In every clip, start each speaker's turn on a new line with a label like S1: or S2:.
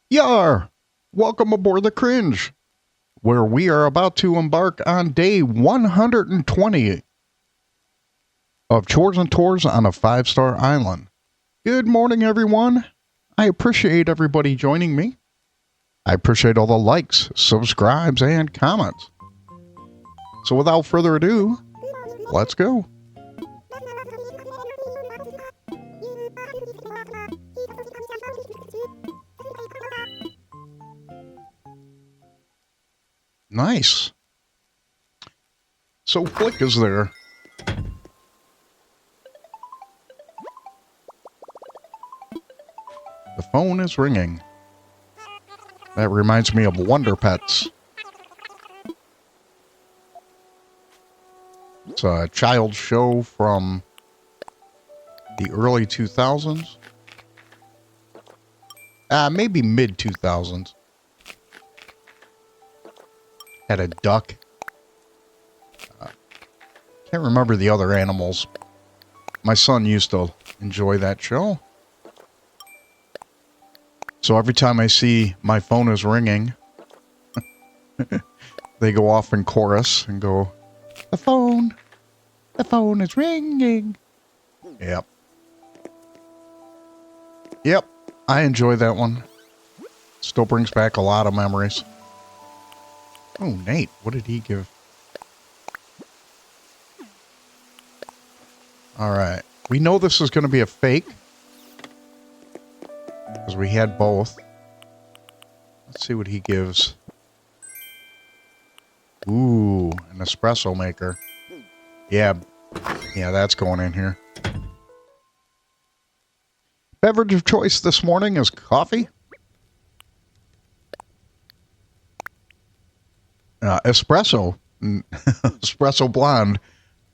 S1: Yar! Welcome aboard the Cringe, where we are about to embark on day 120 of Chores and Tours on a 5-star island. Good morning, everyone. I appreciate everybody joining me. I appreciate all the likes, subscribes, and comments. So without further ado, let's go. Nice. So Flick is there. The phone is ringing. That reminds me of Wonder Pets. It's a child show from the early 2000s. Maybe mid 2000s. Had a duck. Can't remember the other animals. My son used to enjoy that show. So every time I see my phone is ringing, they go off in chorus and go, the phone is ringing. Yep. Yep, I enjoy that one. Still brings back a lot of memories. Oh, Nate, what did he give? All right. We know this is going to be a fake, because we had both. Let's see what he gives. Ooh, an espresso maker. Yeah, that's going in here. Beverage of choice this morning is coffee. Espresso. Espresso blonde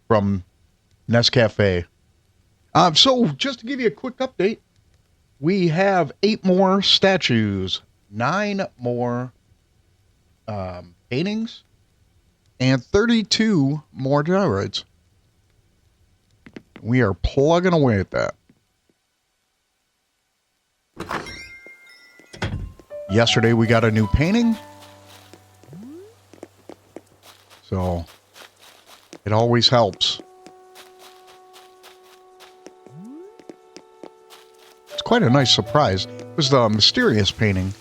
S1: from Nescafe. So just to give you a quick update, we have 8 more statues, 9 more paintings, and 32 more gyroids. We are plugging away at that. Yesterday we got a new painting. So it always helps. It's quite a nice surprise. It was the mysterious painting.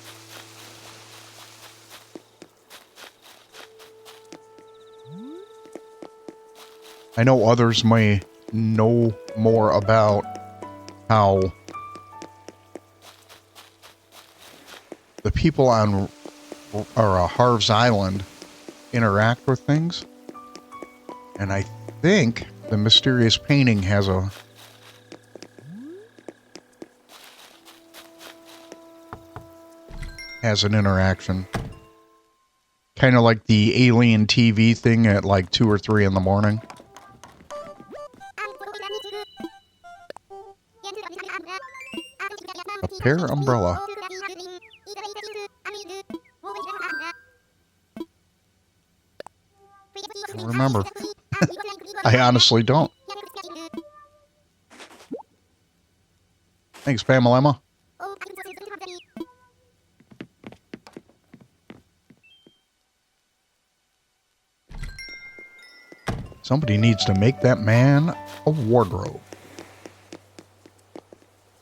S1: I know others may know more about how the people on Harv's Island interact with things, and I think the mysterious painting has an interaction, kind of like the alien TV thing at like 2 or 3 in the morning. A pear umbrella. I don't remember. I honestly don't. Thanks, Pamela. Somebody needs to make that man a wardrobe.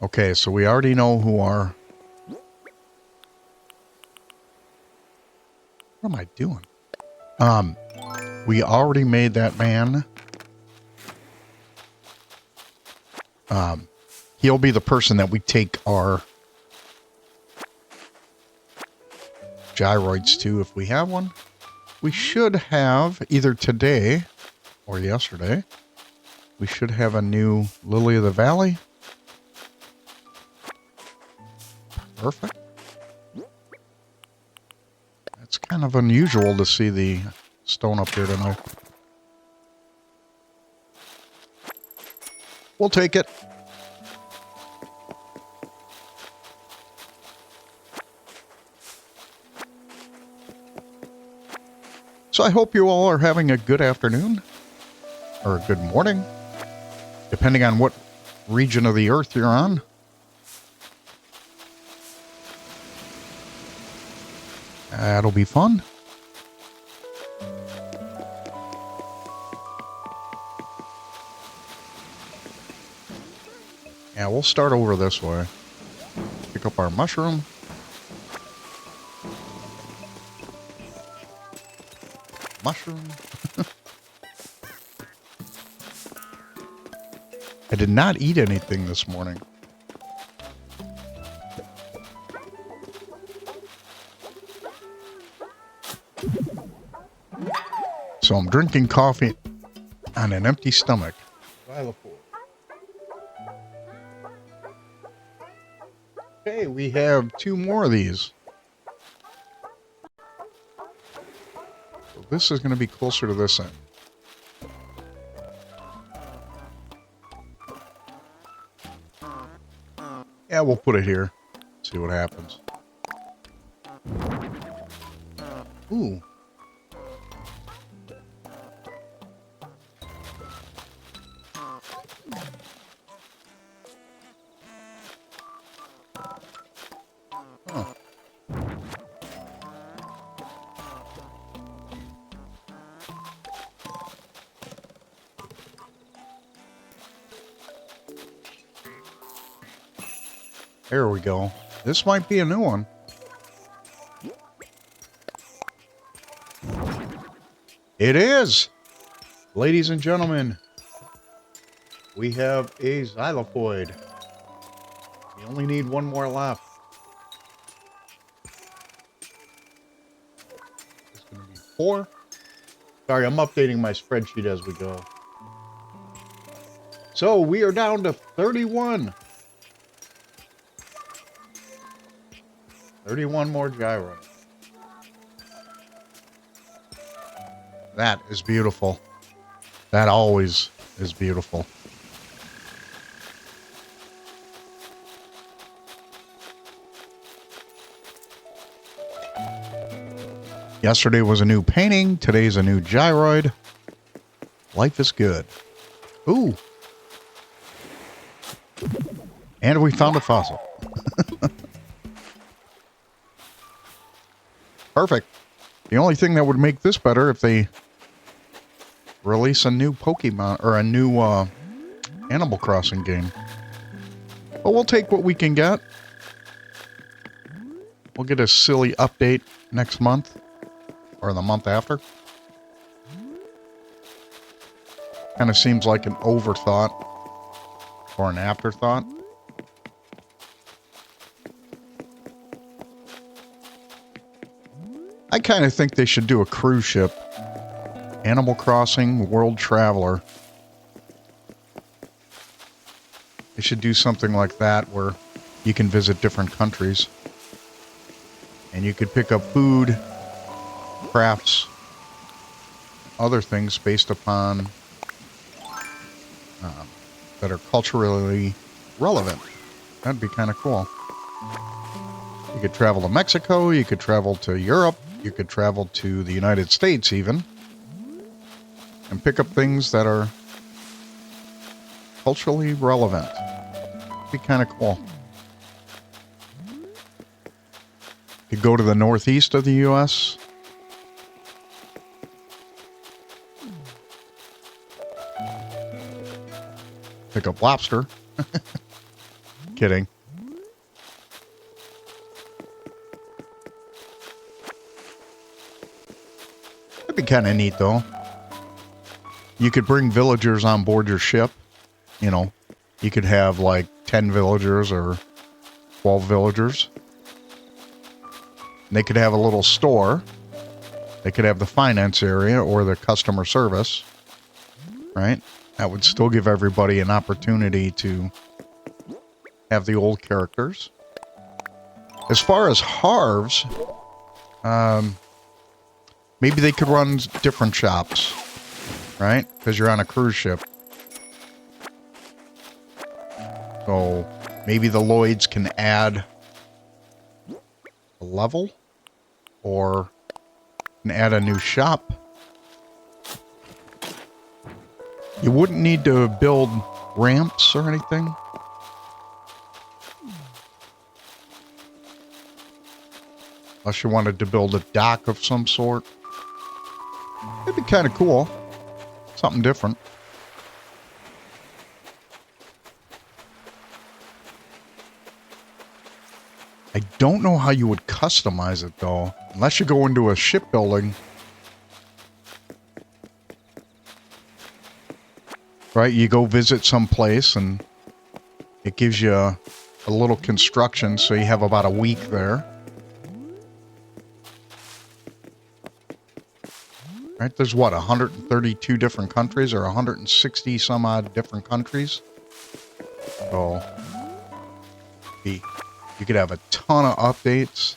S1: Okay, so we already know who our... What am I doing? We already made that man. He'll be the person that we take our gyroids to if we have one. We should have, either today or yesterday, we should have a new Lily of the Valley. Perfect. It's kind of unusual to see the stone up here tonight. We'll take it. So I hope you all are having a good afternoon or a good morning, depending on what region of the earth you're on. That'll be fun. Yeah, we'll start over this way. Pick up our mushroom. Mushroom. I did not eat anything this morning. So I'm drinking coffee on an empty stomach. Okay, we have 2 more of these. So this is going to be closer to this end. Yeah, we'll put it here. See what happens. Ooh. Huh. There we go. This might be a new one. It is. Ladies and gentlemen, we have a xylopoid. We only need 1 more left. It's going to be 4. Sorry, I'm updating my spreadsheet as we go. So we are down to 31. 31 more gyroids. That is beautiful. That always is beautiful. Yesterday was a new painting. Today's a new gyroid. Life is good. Ooh. And we found a fossil. Perfect. The only thing that would make this better if they release a new Pokemon or a new Animal Crossing game. But we'll take what we can get. We'll get a silly update next month or the month after. Kind of seems like an overthought or an afterthought. I kind of think they should do a cruise ship. Animal Crossing World Traveler. They should do something like that where you can visit different countries. And you could pick up food, crafts, other things based upon that are culturally relevant. That'd be kind of cool. You could travel to Mexico, you could travel to Europe, you could travel to the United States even, and pick up things that are culturally relevant. It'd be kind of cool. You could go to the northeast of the U.S. Pick up lobster. Kidding. That'd be kind of neat, though. You could bring villagers on board your ship. You know, you could have like 10 villagers or 12 villagers. And they could have a little store. They could have the finance area or the customer service. Right? That would still give everybody an opportunity to have the old characters. As far as Harv's, maybe they could run different shops, right? Because you're on a cruise ship. So maybe the Lloyds can add a level or can add a new shop. You wouldn't need to build ramps or anything. Unless you wanted to build a dock of some sort. It'd be kind of cool. Something different. I don't know how you would customize it, though. Unless you go into a shipbuilding. Right? You go visit some place and it gives you a little construction, so you have about a week there. Right? There's what, 132 different countries or 160 some odd different countries? So, you could have a ton of updates.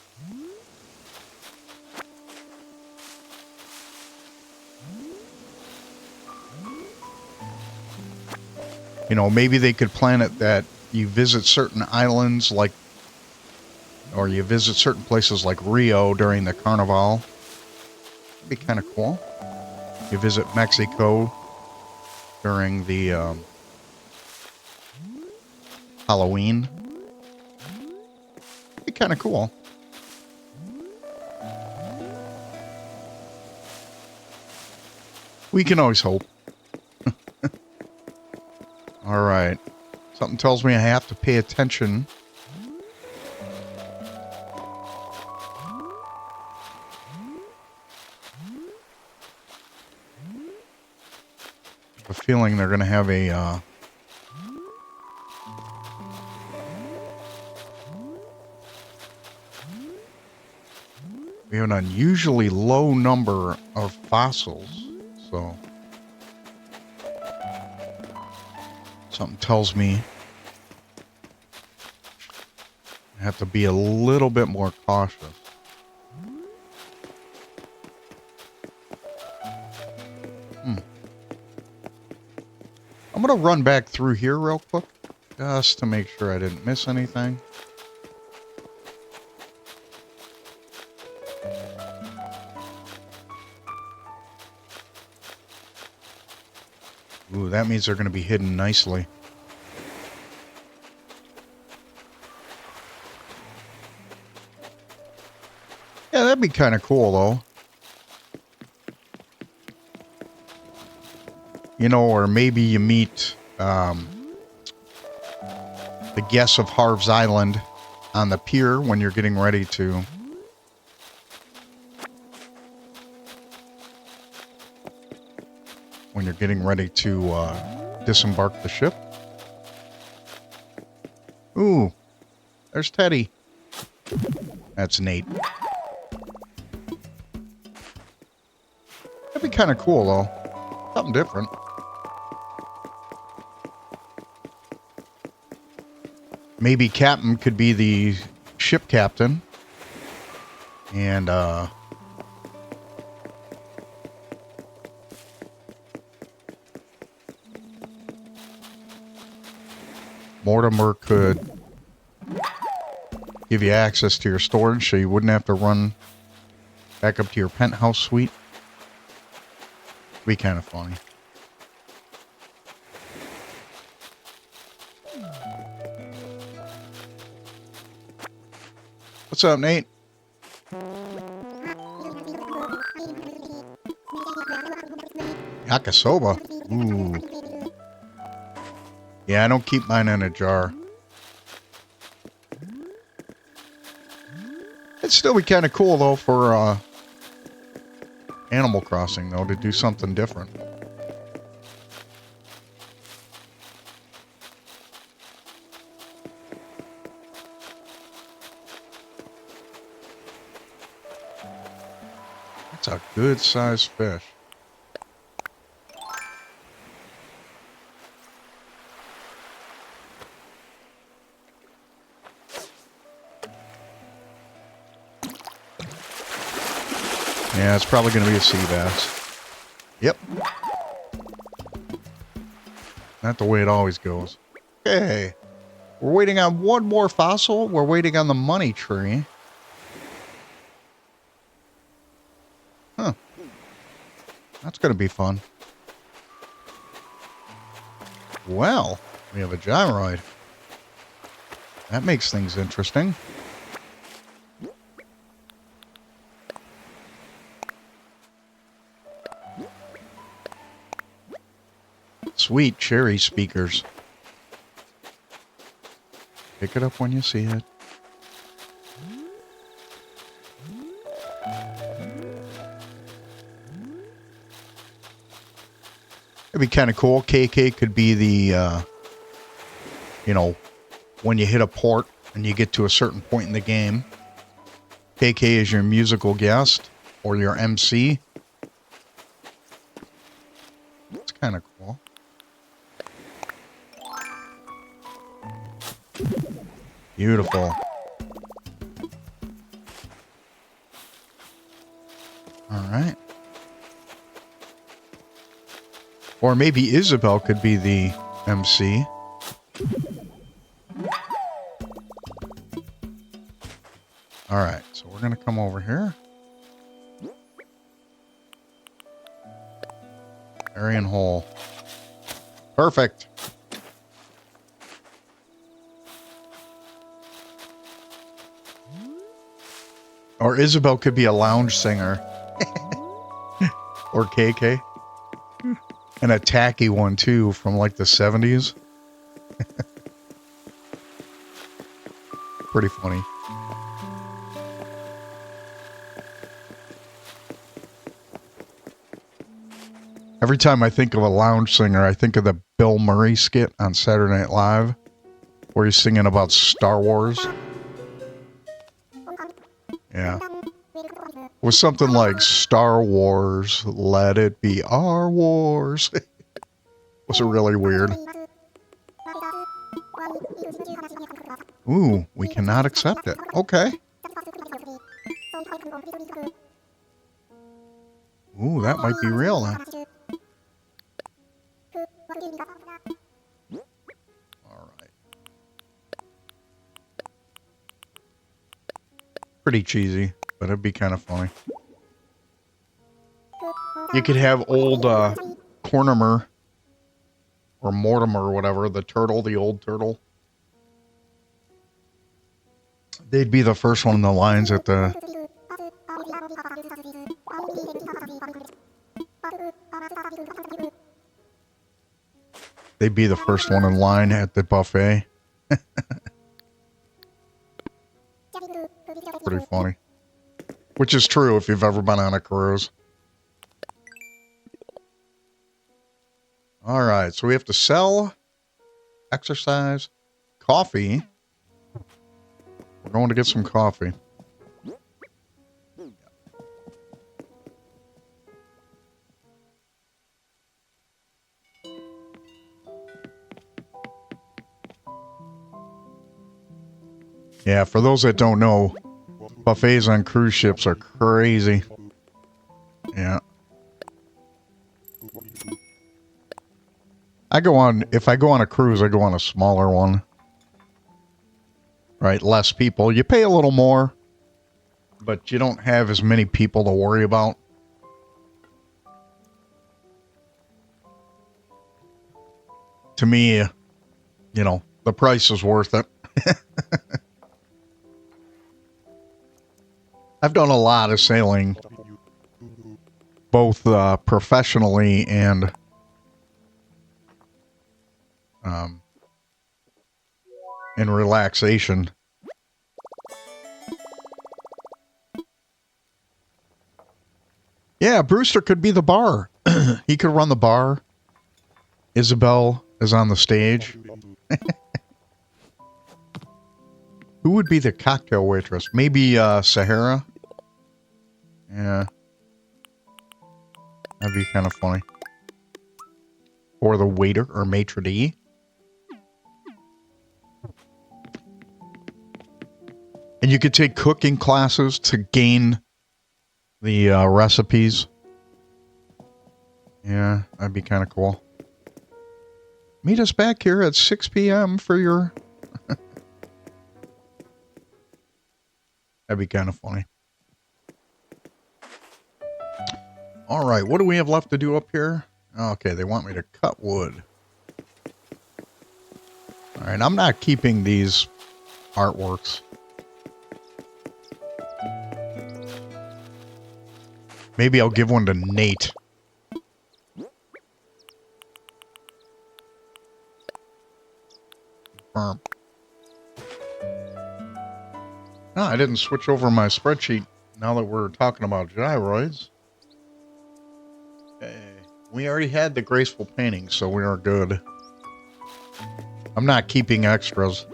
S1: You know, maybe they could plan it that you visit certain islands like, or you visit certain places like Rio during the Carnival. It'd be kind of cool. You visit Mexico during the Halloween. It'd be kind of cool. We can always hope. All right. Something tells me I have to pay attention. I have a feeling they're going to have a we have an unusually low number of fossils, so something tells me I have to be a little bit more cautious. I'm going to run back through here real quick, just to make sure I didn't miss anything. Ooh, that means they're going to be hidden nicely. Yeah, that'd be kind of cool, though. You know, or maybe you meet the guests of Harv's Island on the pier when you're getting ready to disembark the ship. Ooh, there's Teddy. That's Nate. That'd be kind of cool, though. Something different. Maybe Captain could be the ship captain. And, Mortimer could give you access to your storage so you wouldn't have to run back up to your penthouse suite. Be kind of funny. What's up, Nate? Yakisoba. Ooh. Yeah, I don't keep mine in a jar. It'd still be kind of cool, though, for Animal Crossing, though, to do something different. That's a good-sized fish. Yeah, it's probably going to be a sea bass. Yep. Not the way it always goes. Okay. We're waiting on one more fossil. We're waiting on the money tree. Huh. That's going to be fun. Well, we have a gyroid. That makes things interesting. Sweet cherry speakers. Pick it up when you see it. It'd be kind of cool. KK could be the, you know, when you hit a port and you get to a certain point in the game. KK is your musical guest or your MC. It's kind of cool. Beautiful. All right. Or maybe Isabel could be the MC. All right, so we're going to come over here. Arian hole. Perfect. Or Isabel could be a lounge singer. Or KK. And a tacky one, too, from like the 70s. Pretty funny. Every time I think of a lounge singer, I think of the Bill Murray skit on Saturday Night Live, where he's singing about Star Wars. Yeah. It was something like Star Wars, let it be our wars. It was really weird. Ooh, we cannot accept it. Okay. Ooh, that might be real then. All right. Pretty cheesy, but it'd be kind of funny. You could have old Cornimer or Mortimer or whatever, the turtle, the old turtle. They'd be the first one in the lines at the... They'd be the first one in line at the buffet. Pretty funny. Which is true if you've ever been on a cruise. All right, so we have to sell, exercise, coffee. We're going to get some coffee. Yeah, for those that don't know, buffets on cruise ships are crazy. Yeah. If I go on a cruise, I go on a smaller one. Right, less people. You pay a little more, but you don't have as many people to worry about. To me, you know, the price is worth it. I've done a lot of sailing, both professionally and in relaxation. Yeah, Brewster could be the bar. He could run the bar. Isabel is on the stage. Who would be the cocktail waitress? Maybe Sahara? Yeah. That'd be kind of funny. Or the waiter or maitre d'. And you could take cooking classes to gain the recipes. Yeah, that'd be kind of cool. Meet us back here at 6 p.m. for your... That'd be kind of funny. All right, what do we have left to do up here? Okay, they want me to cut wood. All right, I'm not keeping these artworks. Maybe I'll give one to Nate. No, I didn't switch over my spreadsheet now that we're talking about gyroids. Okay. We already had the graceful painting, so we are good. I'm not keeping extras.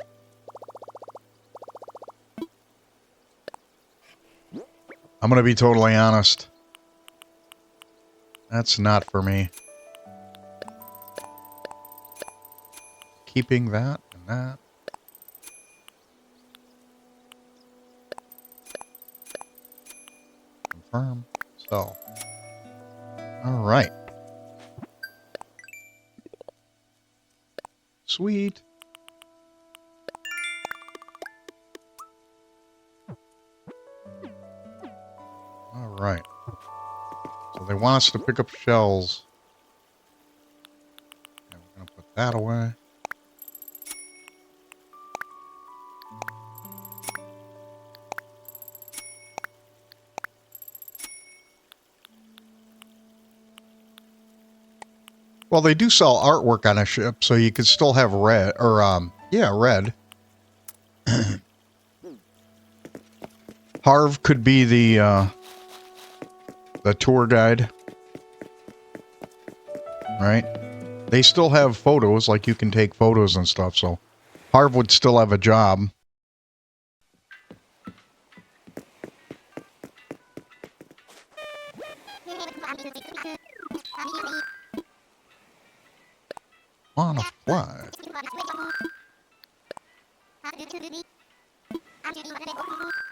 S1: I'm going to be totally honest. That's not for me. Keeping that and that. Confirm. So. All right. Sweet. All right. So they want us to pick up shells. And we're going to put that away. Well, they do sell artwork on a ship, so you could still have red, or, yeah, red. Harv could be the tour guide. Right? They still have photos, like you can take photos and stuff, so Harv would still have a job. Wanna fly.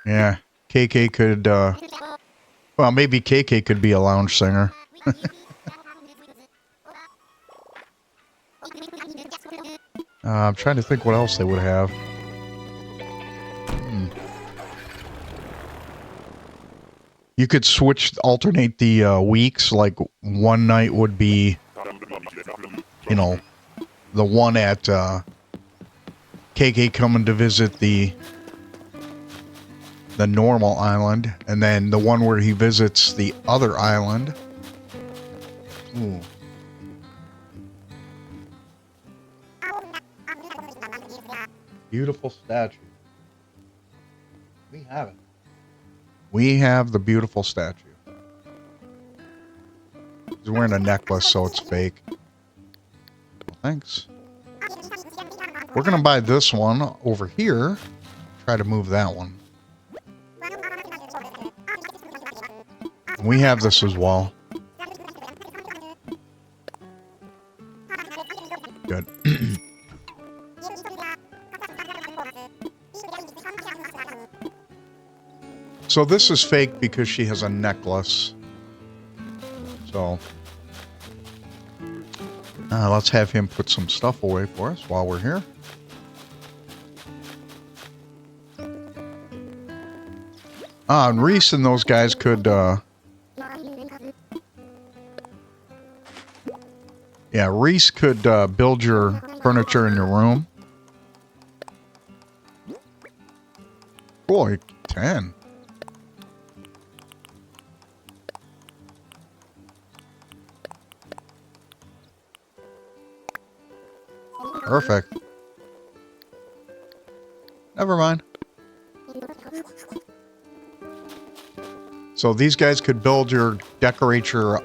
S1: Yeah, KK could, well, maybe KK could be a lounge singer. I'm trying to think what else they would have. You could alternate the weeks, like one night would be, you know, the one at KK coming to visit the normal island, and then the one where he visits the other island. Ooh. Beautiful statue. We have it. We have the beautiful statue. He's wearing a necklace, so it's fake. Thanks. We're going to buy this one over here. Try to move that one. We have this as well. Good. So this is fake because she has a necklace. So let's have him put some stuff away for us while we're here. And Reese and those guys could, yeah, Reese could build your furniture in your room. Boy, 10. Perfect. Never mind. So these guys could decorate your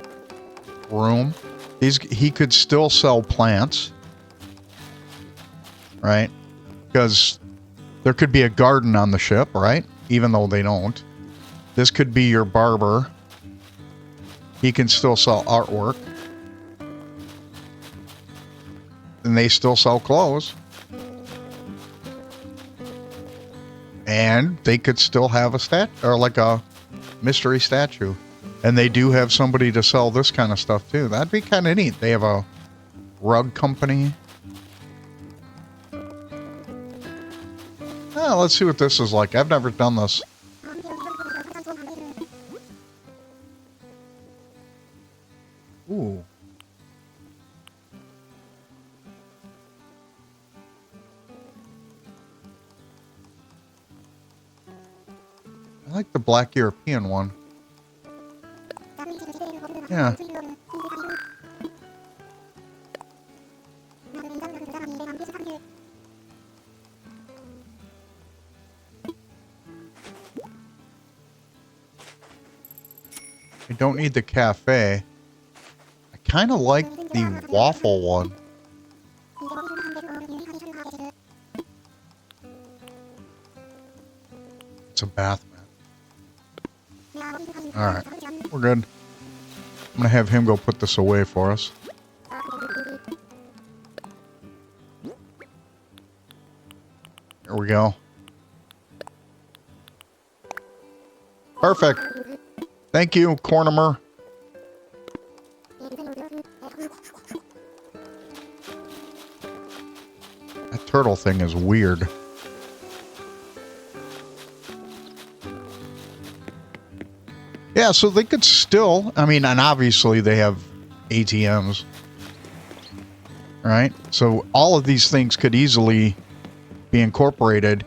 S1: room. He could still sell plants, right? Because there could be a garden on the ship, right? Even though they don't. This could be your barber. He can still sell artwork. And they still sell clothes. And they could still have a or like a mystery statue. And they do have somebody to sell this kind of stuff too. That'd be kind of neat. They have a rug company. Let's see what this is like. I've never done this. Ooh. I like the black European one. Yeah. We don't need the cafe. I kind of like the waffle one. It's a bath mat. Alright, we're good. I'm going to have him go put this away for us. There we go. Perfect. Thank you, Cornimer. That turtle thing is weird. Yeah, so they could still, I mean, and obviously they have ATMs, right? So all of these things could easily be incorporated.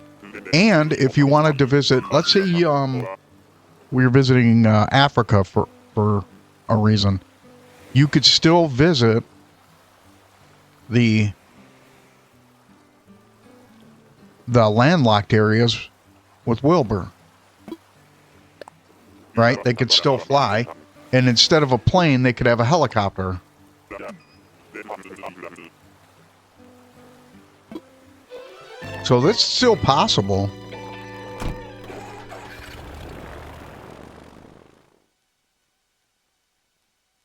S1: And if you wanted to visit, let's say we were visiting Africa for a reason, you could still visit the landlocked areas with Wilbur. Right? They could still fly. And instead of a plane, they could have a helicopter. So that's still possible.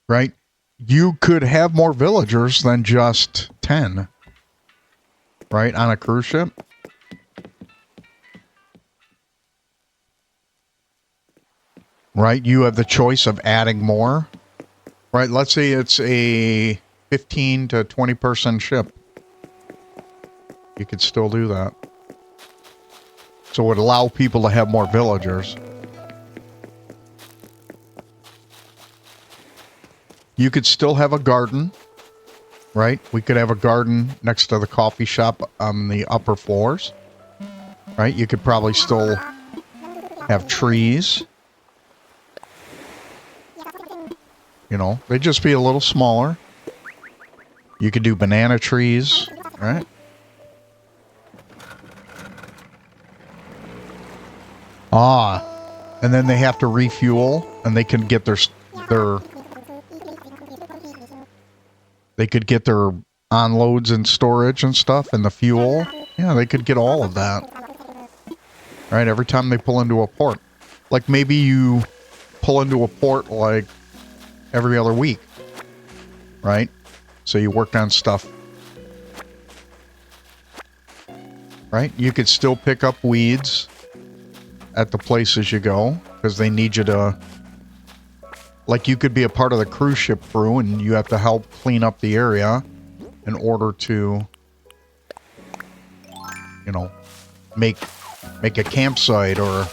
S1: Right? You could have more villagers than just 10. Right? On a cruise ship. Right? You have the choice of adding more. Right? Let's say it's a 15 to 20 person ship. You could still do that. So it would allow people to have more villagers. You could still have a garden. Right? We could have a garden next to the coffee shop on the upper floors. Right? You could probably still have trees. You know, they'd just be a little smaller. You could do banana trees, right? Ah, and then they have to refuel, and they can get their they could get their onloads and storage and stuff, and the fuel. Yeah, they could get all of that. Right, every time they pull into a port. Like maybe you pull into a port like every other week, right? So you work on stuff, right? You could still pick up weeds at the places you go because they need you to, like you could be a part of the cruise ship crew and you have to help clean up the area in order to, you know, make a campsite or,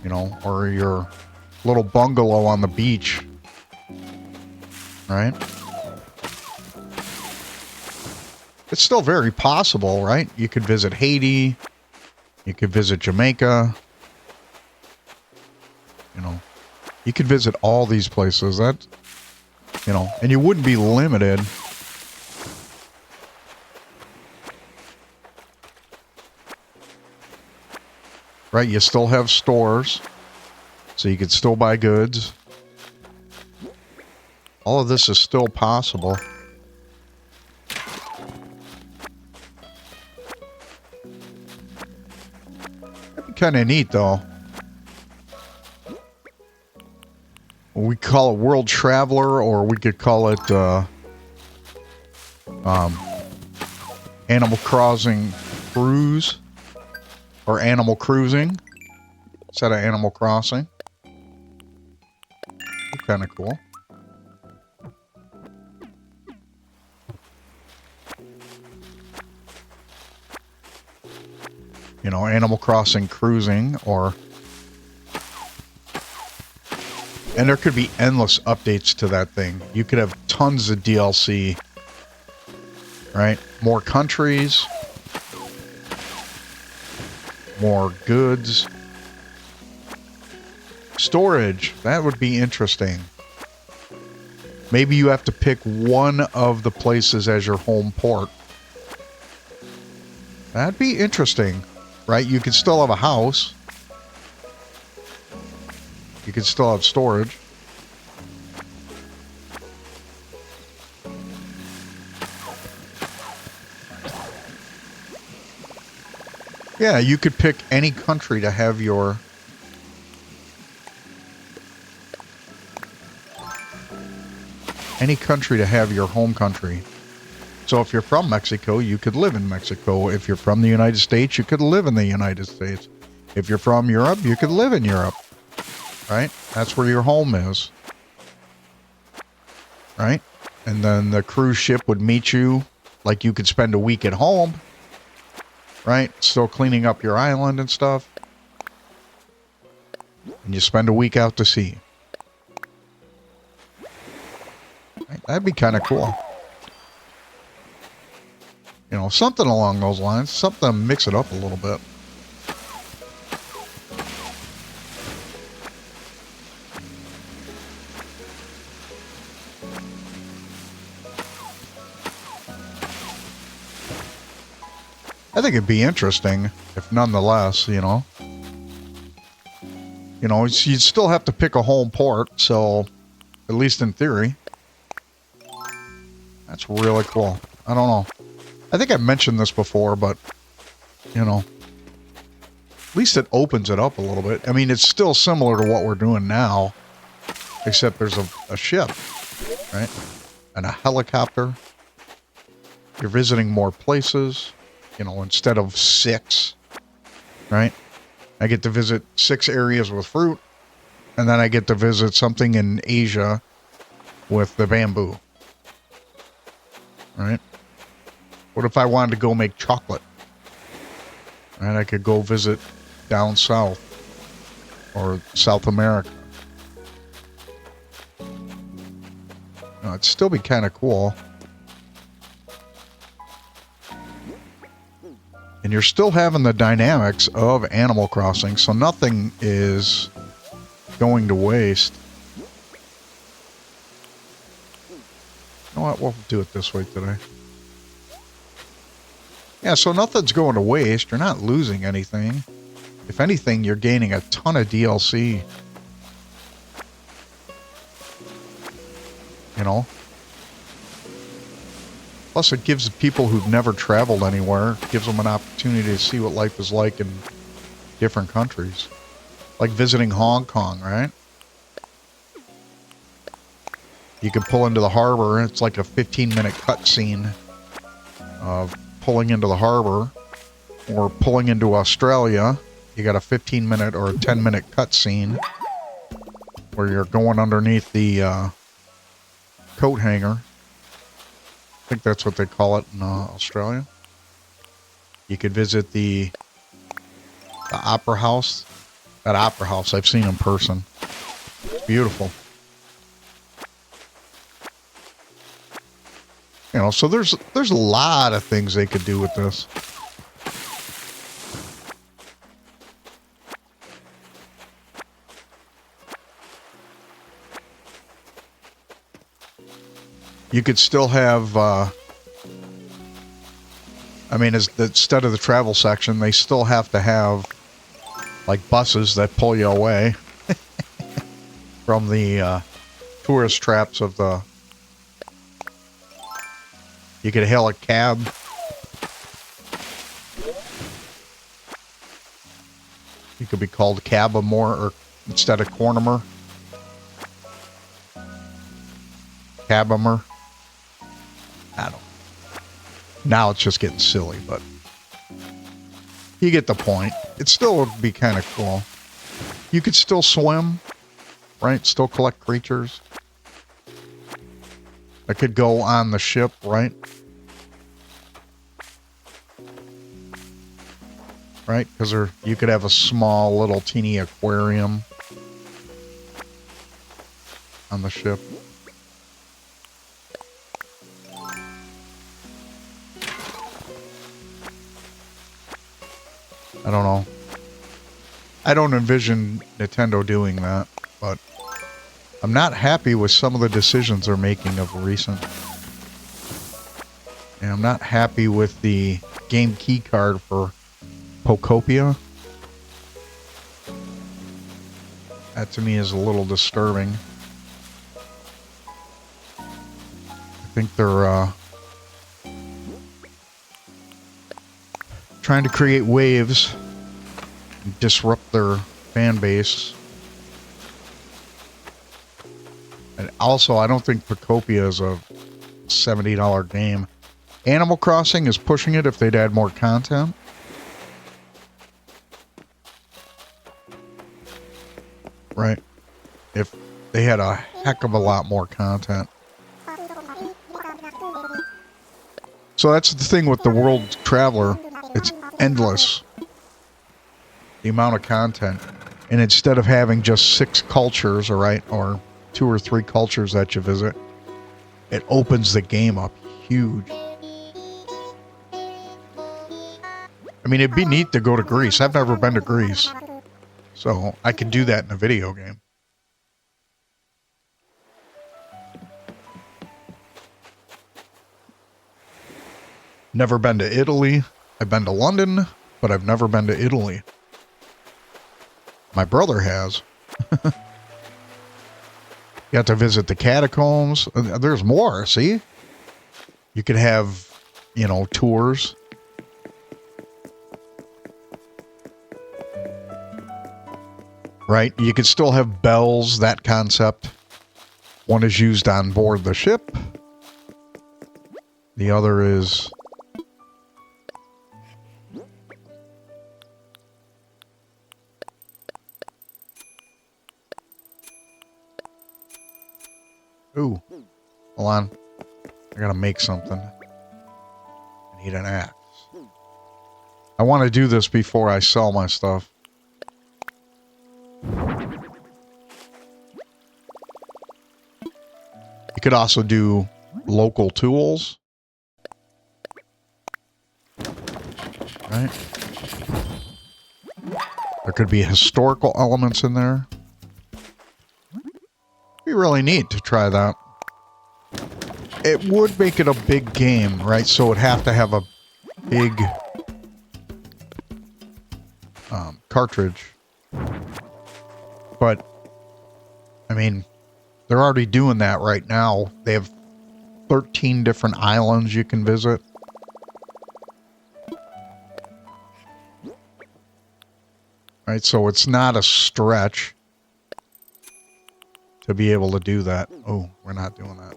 S1: you know, or your little bungalow on the beach, right? It's still very possible, right? You could visit Haiti, you could visit Jamaica, you know, you could visit all these places. That, you know, and you wouldn't be limited. Right? You still have stores. So you could still buy goods. All of this is still possible. That'd be kind of neat, though. We call it World Traveler, or we could call it Animal Crossing Cruise, or Animal Cruising instead of Animal Crossing. Kind of cool. You know, Animal Crossing Cruising, or... And there could be endless updates to that thing. You could have tons of DLC. Right? More countries. More goods. Storage. That would be interesting. Maybe you have to pick one of the places as your home port. That'd be interesting. Right? You could still have a house. You could still have storage. Yeah, you could pick any country to have your... Any country to have your home country. So if you're from Mexico, you could live in Mexico. If you're from the United States, you could live in the United States. If you're from Europe, you could live in Europe. Right? That's where your home is. Right? And then the cruise ship would meet you. Like you could spend a week at home. Right? Still cleaning up your island and stuff. And you spend a week out to sea. Right? That'd be kind of cool. You know, something along those lines. Something to mix it up a little bit. I think it'd be interesting, if nonetheless, you know. You know, you'd still have to pick a home port, so, at least in theory. That's really cool. I don't know. I think I mentioned this before, but, you know, at least it opens it up a little bit. I mean, it's still similar to what we're doing now, except there's a ship, right? And a helicopter. You're visiting more places. You know, instead of 6, right? I get to visit 6 areas with fruit, and then I get to visit something in Asia with the bamboo, right? What if I wanted to go make chocolate? Right? I could go visit down south or South America. You know, it'd still be kind of cool. And you're still having the dynamics of Animal Crossing, so nothing is going to waste. You know what? We'll do it this way today. Yeah, so nothing's going to waste. You're not losing anything. If anything, you're gaining a ton of DLC. You know? Plus, it gives people who've never traveled anywhere, gives them an opportunity to see what life is like in different countries. Like visiting Hong Kong, right? You can pull into the harbor. It's like a 15-minute cutscene of pulling into the harbor. Or pulling into Australia. You got a 15-minute or a 10-minute cutscene where you're going underneath the coat hanger. I think that's what they call it in Australia. You could visit the Opera House. That Opera House, I've seen in person. It's beautiful. You know, so there's a lot of things they could do with this. You could still have, I mean, instead of the travel section, they still have to have, like, buses that pull you away from the tourist traps of the... You could hail a cab. You could be called Cabamore, or instead of Cornimer. Cabamer. I don't know. Now it's just getting silly, but you get the point. It still would be kind of cool. You could still swim, right? Still collect creatures. I could go on the ship, right? Right? Because you could have a small little teeny aquarium on the ship. I don't know. I don't envision Nintendo doing that, but I'm not happy with some of the decisions they're making of recent. And I'm not happy with the game key card for Pokopia. That to me is a little disturbing. I think they're trying to create waves and disrupt their fan base. And also, I don't think Pacopia is a $70 game. Animal Crossing is pushing it if they'd add more content. Right. If they had a heck of a lot more content. So that's the thing with the World Traveler. It's endless. The amount of content. And instead of having just 6 cultures, all right, or 2 or 3 cultures that you visit, it opens the game up huge. I mean, it'd be neat to go to Greece. I've never been to Greece. So I could do that in a video game. Never been to Italy. I've been to London, but I've never been to Italy. My brother has. You have to visit the catacombs. There's more, see? You could have, you know, tours. Right? You could still have bells, that concept. One is used on board the ship. The other is... Ooh. Hold on. I gotta make something. I need an axe. I want to do this before I sell my stuff. You could also do local tools. Right? There could be historical elements in there. Be really neat to try that. It would make it a big game, right? So it'd have to have a big cartridge. But, I mean, they're already doing that right now. They have 13 different islands you can visit. Right, so it's not a stretch to be able to do that. Oh, we're not doing that.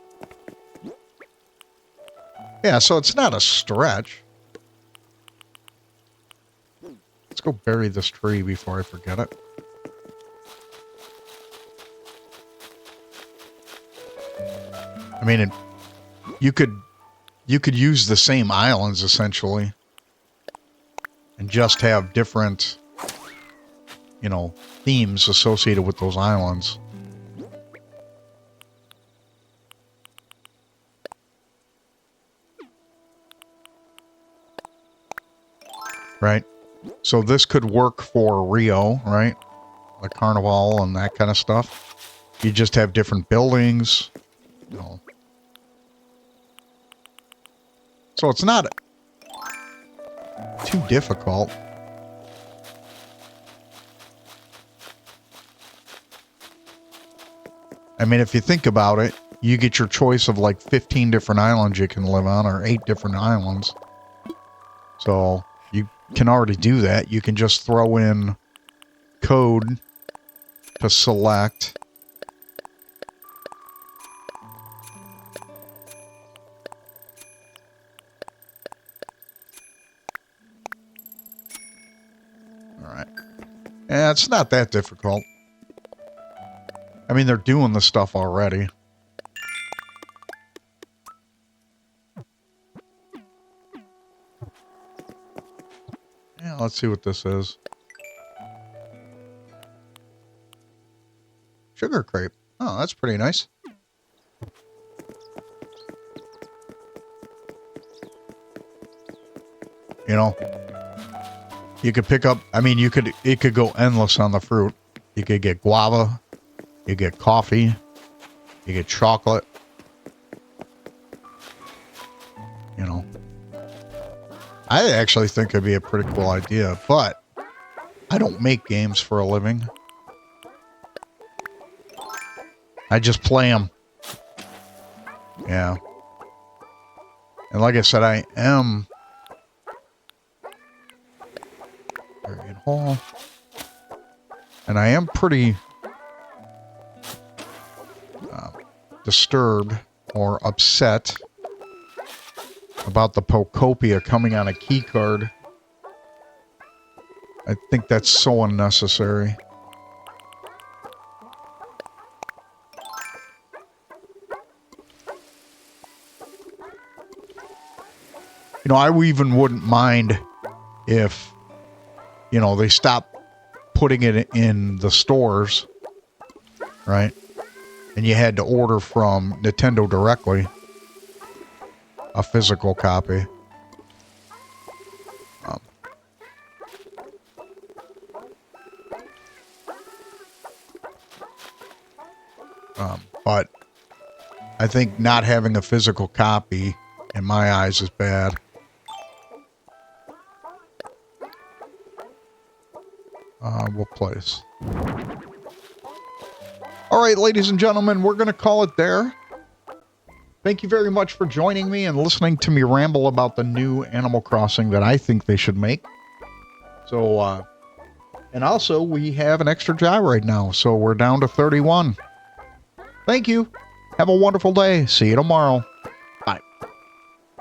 S1: Yeah, so it's not a stretch. Let's go bury this tree before I forget it. I mean, you could use the same islands essentially, and just have different, you know, themes associated with those islands. Right? So this could work for Rio, right? The Carnival and that kind of stuff. You just have different buildings, you know. So it's not too difficult. I mean, if you think about it, you get your choice of like 15 different islands you can live on, or 8 different islands. So you can already do that. You can just throw in code to select. All right. Yeah, it's not that difficult. I mean, they're doing the stuff already. Yeah, let's see what this is. Sugar crepe. Oh, that's pretty nice. You know, you could pick up, I mean, it could go endless on the fruit. You could get guava, you get coffee, you get chocolate. You know, I actually think it'd be a pretty cool idea, but I don't make games for a living. I just play them. Yeah. And like I said, I am... Variant Hall. And I am pretty disturbed or upset about the Pocopia coming on a key card. I think that's so unnecessary. You know, I even wouldn't mind if, you know, they stop putting it in the stores, right? And you had to order from Nintendo directly a physical copy. But I think not having a physical copy, in my eyes, is bad. What place? All right, ladies and gentlemen, we're going to call it there. Thank you very much for joining me and listening to me ramble about the new Animal Crossing that I think they should make. So, and also, we have an extra gyroid now, so we're down to 31. Thank you. Have a wonderful day. See you tomorrow.